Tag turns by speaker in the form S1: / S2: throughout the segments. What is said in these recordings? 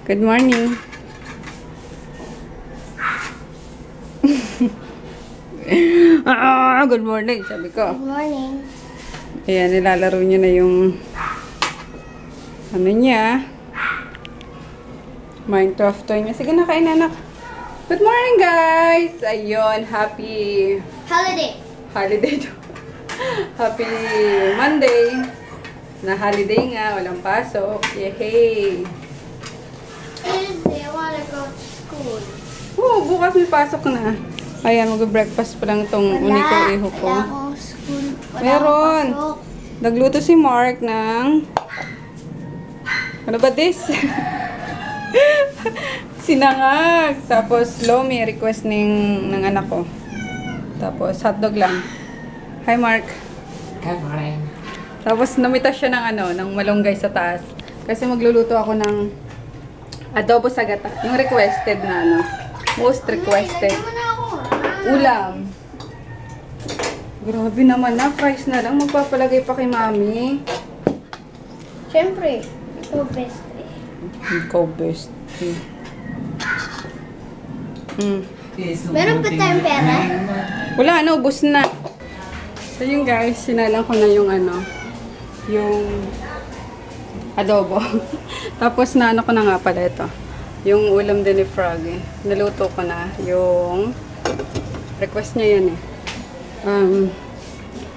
S1: Good morning. Good morning, sabi ko.
S2: Good morning.
S1: Ayan, nilalaro niya na yung ano niya. Minecraft toy niya. Sige na, kain anak. Good morning, guys! Ayun, happy
S2: Holiday.
S1: Happy Monday. Na holiday nga, walang pasok. Yay!
S2: Tuesday, I wanna go to school.
S1: Bukas may pasok na. Ayan, mag-breakfast pa lang itong uniko iho ko.
S2: Wala akong school. Wala
S1: Meron.
S2: akong pasok.
S1: Nagluto si Mark ng... Ano ba this? Sinangag. Tapos lomi, request ng anak ko. Tapos hotdog lang. Hi Mark.
S3: Good morning.
S1: Tapos namitas siya ng ng malunggay sa taas. Kasi magluluto ako ng adobo sa gata. Yung requested na most requested.
S2: Ilagay mo na ako.
S1: Ulam. Grabe naman na, fries na lang. Magpapalagay pa kay mami.
S2: Siyempre, ito best eh.
S1: Ikaw best.
S2: Meron pa tayong pera?
S1: Wala na, ubos na. So yun guys, sinalang ko na yung yung adobo. Tapos na ko na nga pala ito. Yung ulam din ni Froggy. Naluto ko na yung request niya yan eh.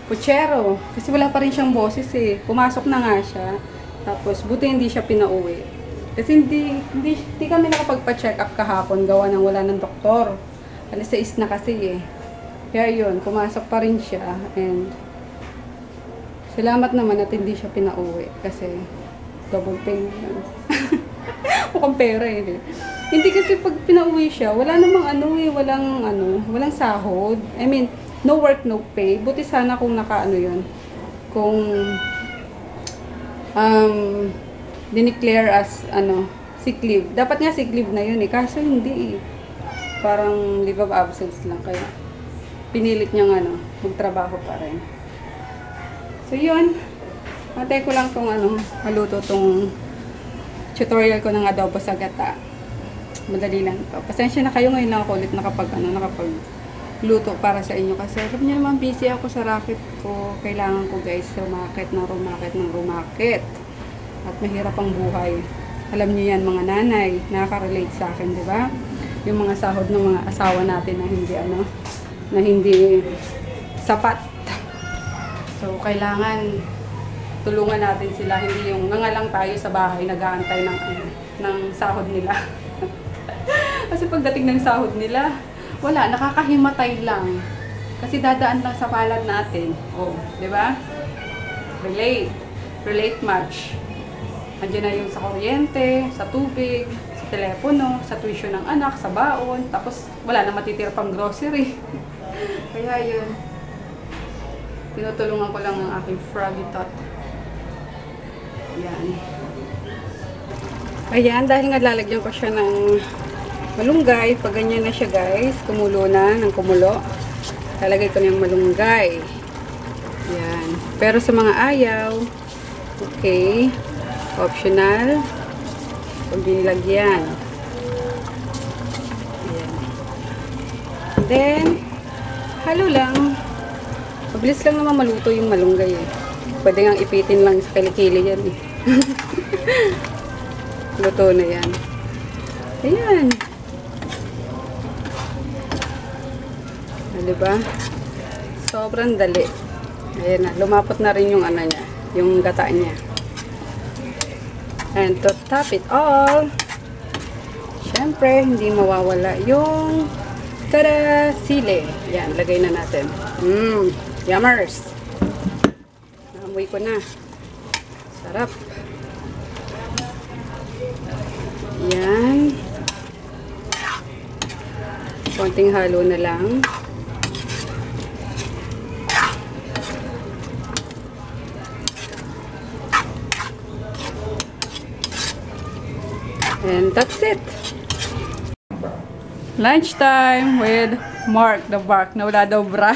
S1: Puchero. Kasi wala pa rin siyang boses eh. Pumasok na nga siya. Tapos buti hindi siya pinauwi. Kasi hindi kami nakapagpa-check up kahapon. Gawa ng wala ng doktor. Alas 6 na kasi eh. Kaya yun, pumasok pa rin siya. And salamat naman at hindi siya pinauwi. Kasi double pay na. Mukhang pera eh. Hindi kasi pag pinauwi siya, wala namang walang sahod. I mean, no work, no pay. Buti sana kung yun. Kung dineclare as sick leave. Dapat nga sick leave na yun eh. Kaso hindi eh. Parang leave of absence lang. Kaya pinilit niyang magtrabaho pa rin. So yun. Matay ko lang tong maluto tong tutorial ko ng adobo sa gata. Madali lang to. Pasensya na kayo ngayon na ako ulit nakapagluto para sa inyo. Kasi alam niyo naman busy ako sa racket ko. Kailangan ko guys rumakit. At mahirap ang buhay. Alam niyo yan mga nanay. Nakaka-relate sa akin, di ba? Yung mga sahod ng mga asawa natin na hindi sapat. So, kailangan tulungan natin sila. Hindi yung nangalang tayo sa bahay, nag-aantay ng sahod nila. Kasi pagdating ng sahod nila, wala, nakakahimatay lang. Kasi dadaan lang sa palad natin. Oh, di ba? Relate much. Andiyan na yung sa kuryente, sa tubig, sa telepono, sa tuition ng anak, sa baon. Tapos, wala na matitira pang grocery. Kaya yun. Tinutulungan ko lang ang aking froggy tot. Yan. Ayan, dahil nga lalagyan ko siya ng malunggay. Pag ganyan na siya guys, kumulo na ng kumulo. Lalagay ko ng malunggay. Yan. Pero sa mga ayaw, okay, optional, pag binilagyan. Ayan. Then, halo lang. Mabilis lang naman maluto yung malunggay eh. Pwede nga ipitin lang sa kilikili yan eh. Luto na yan. Ayan. Diba? Sobrang dali. Ayan na. Lumapot na rin yung niya. Yung gata niya. And to top it all, syempre, hindi mawawala yung tada! Sili. Yan. Lagay na natin. Yummers. Naamoy ko na. Sarap. Yan. Konting halo na lang. And that's it. Lunchtime with Mark the Bark. Nawala daw bra.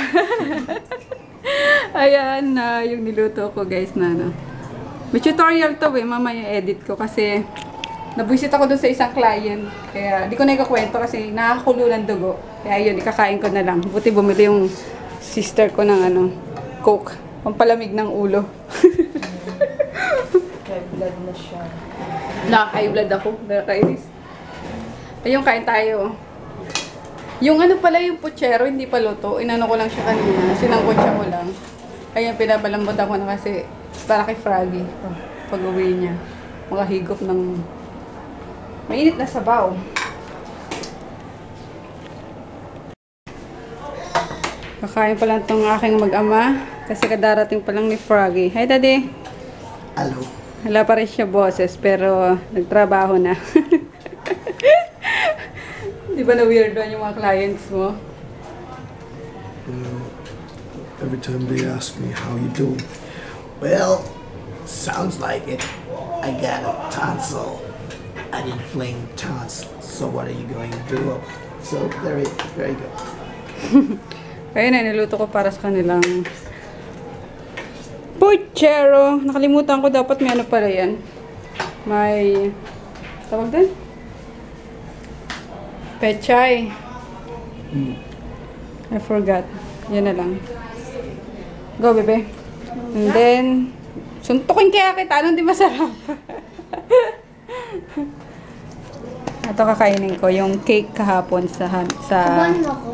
S1: Ayan na yung niluto ko guys na May tutorial to mamaya edit ko kasi Nabuisit ako dun sa isang client. Kaya di ko na ikakwento kasi nakakakulo ng dugo. Kaya yun, ikakain ko na lang. Buti bumili yung sister ko ng Coke. Pampalamig ng ulo.
S3: High blood na siya.
S1: Naka-high blood ako. Nakakainis. Ayun, kain tayo. Yung pala yung puchero, hindi pa luto. Inano ko lang siya kanina. Sinangkotsa ko lang. Kaya pinabalambot ako na kasi para kay Froggy. Pag uwi niya. Makahigop ng mainit na sabaw. Kakain pa lang itong aking mag-ama. Kasi kadarating pa lang ni Froggy. Hi, Daddy!
S4: Hello.
S1: Wala pa rin siya boses, pero nagtrabaho na. Di ba na-weird yung mga clients mo?
S4: You know, every time they ask me how you doing, well, sounds like it. I got a tonsil, an inflamed tonsil. So what are you going to do? So there you go.
S1: Kaya na, niluto ko para sa kanilang puchero. Nakalimutan ko, dapat may ano pala yan. May, tawag din? Pechay. I forgot. Yan na lang. Go, bebe. And then, suntukin kaya kita. Anong di masarap? Ito kakainin ko. Yung cake kahapon sa
S2: Kumain mo ako.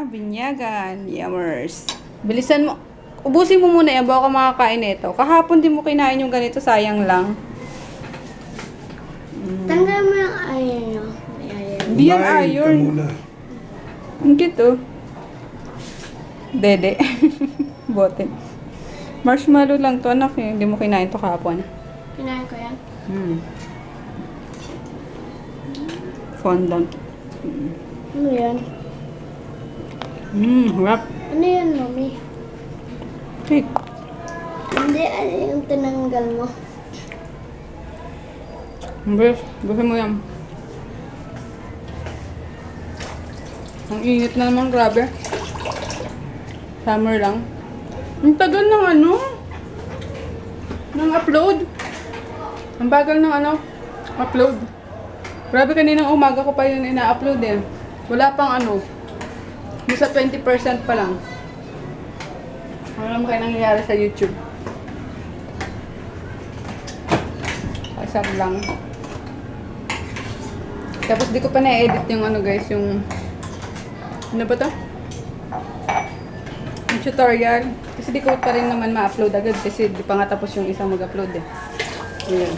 S1: Binyagan. Yummers. Bilisan mo. Ubusin mo muna yan bago ka makakain nito. Kahapon din mo kinain yung ganito. Sayang lang.
S2: Tanggal mo yung iron nyo. May iron.
S1: Hindi yan iron. Hindi to. Dede. Bote. Marshmallow lang to, anak eh. Hindi mo kinain to kahapon.
S2: Kinain ko yan.
S1: Fondant.
S2: Ano yan?
S1: Harap.
S2: Ano yan, mami?
S1: Cake.
S2: Hindi, ano yung tinanggal mo?
S1: Gusto mo yan. Ang init na naman, grabe. Summer lang. Ang tagal ng ng upload. Ang bagal ng upload. Grabe, kaninang umaga ko pa yun ina-upload eh. Wala pang nasa 20% pa lang. Ano naman kayo nangyayari sa YouTube? Kasar lang. Tapos di ko pa na-edit yung guys, yung ano ba to? Yung tutorial. Kasi di ko pa rin naman ma-upload agad kasi di pa nga tapos yung isang mag-upload eh. Ayan.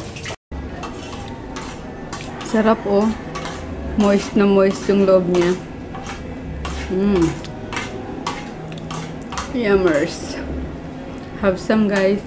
S1: Sarap oh. Moist na moist yung loob niya. Yummers. Have some guys.